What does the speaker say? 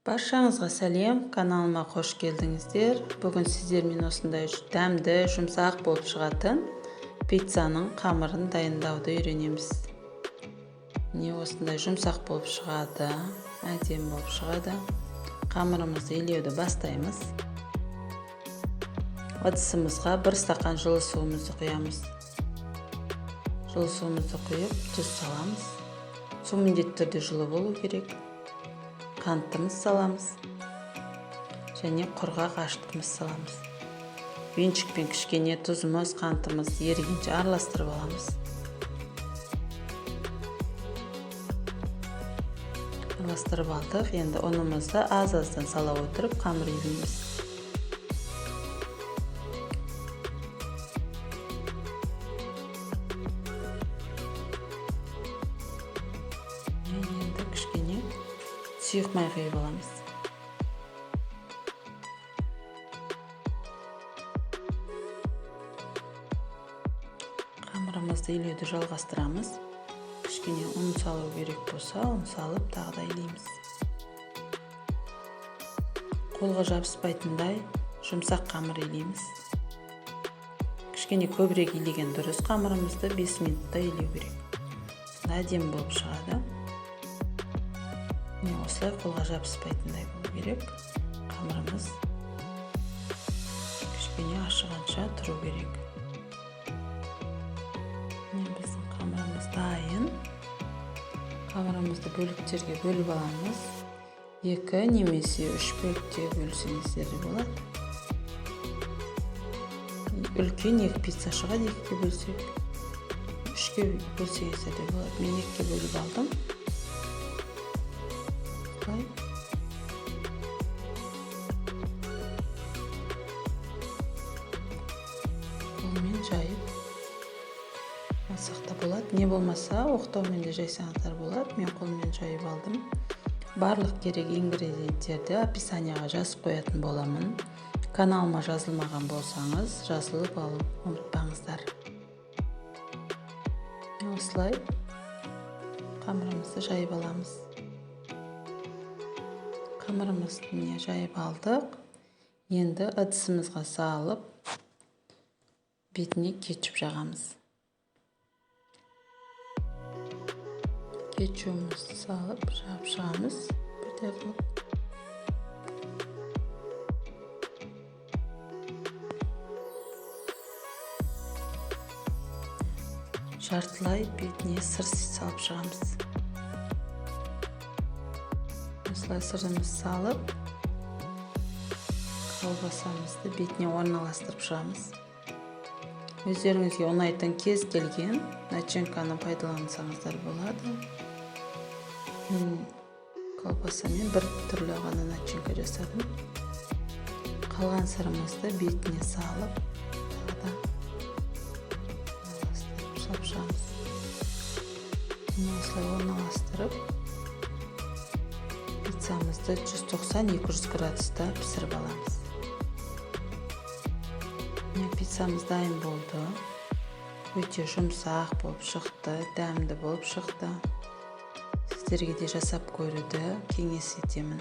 Баршаңызға сәлем, каналыма қош келдіңіздер. Бүгін сіздермен осындай дәмді, жұмсақ болып шығатын пиццаның қамырын дайындауды үйренеміз. Не осындай жұмсақ болып шығады, әдемі болып шығады. Қамырымызды илеуді бастаймыз. Ыдысымызға 1 стакан жылы суымызды құямыз. Жылы суымызды құйып, тұз саламыз. Су міндетті түрде жылы болу керек. Қантымыз саламыз және құрғақ аштығымыз саламыз. Венчикпен кішкене тұзымыз, қантымыз ерігенше араластырып аламыз. Араластырып алдық. Енді ұнымызды аз-аздан сала отырып қамыр илейміз. Енді кішкене сұйық май құйып аламыз. Қамырымызды илеуді жалғастырамыз. Кішкене ұн салу керек болса, ұн салып тағы да илейміз. Қолға жабыспайтындай жұмсақ қамыр илейміз. Кішкене көбірек илеген дұрыс. Қамырымызды 5 минутта илеу керек. Әдемі болып шығады. Осылай қолға жабыспайтындай болу керек. Қамырымыз кішкене ашығанша тұру керек. Біздің қамырымыз дайын. Қамырымызды бөліктерге бөліп аламыз. 2 немесе 3 бөлікте бөлсеңіздер де болады. Үлкен 2 пицца шығады, 2-ге бөлсек. 3-ге бөлсеңіздер де болады. Мен 2-ге бөліп алдым. Қолмен жайып алсақ та болады. Не болмаса оқтаумен де жайсаңыздар болады. Мен қолмен жайып алдым. Барлық керек ингредиенттерді описанияға жазып қоятын боламын. Каналыма жазылмаған болсаңыз, жазылып алып ұмытпаңыздар. Осылай қамырымызды жайып аламыз. Қамырымызды жайып алдық. Енді ыдысымызға салып, бетіне кетчуп жағамыз. Кетчугымызды салып, жағып шығамыз. Бірдей қылып. Жартылай бетіне сыр салып шығамыз. Осылай сырымызды салып, колбасамызды бетіне орналастырып шығамыз. Өздеріңізге ұнайтын кез келген начинканы пайдалансаңыздар болады. Мен колбасамен бір түрлі ғана начинка жасадым. Қалған сырымызды бетіне салып, орналастырып шығамыз. Осылай орналастырып, пиццамызды 190-200 градуста пісіріп аламыз. Пиццамыз дайын болды. Өте жұмсақ болып шықты, дәмді болып шықты. Сіздерге де жасап көруді кеңес етемін.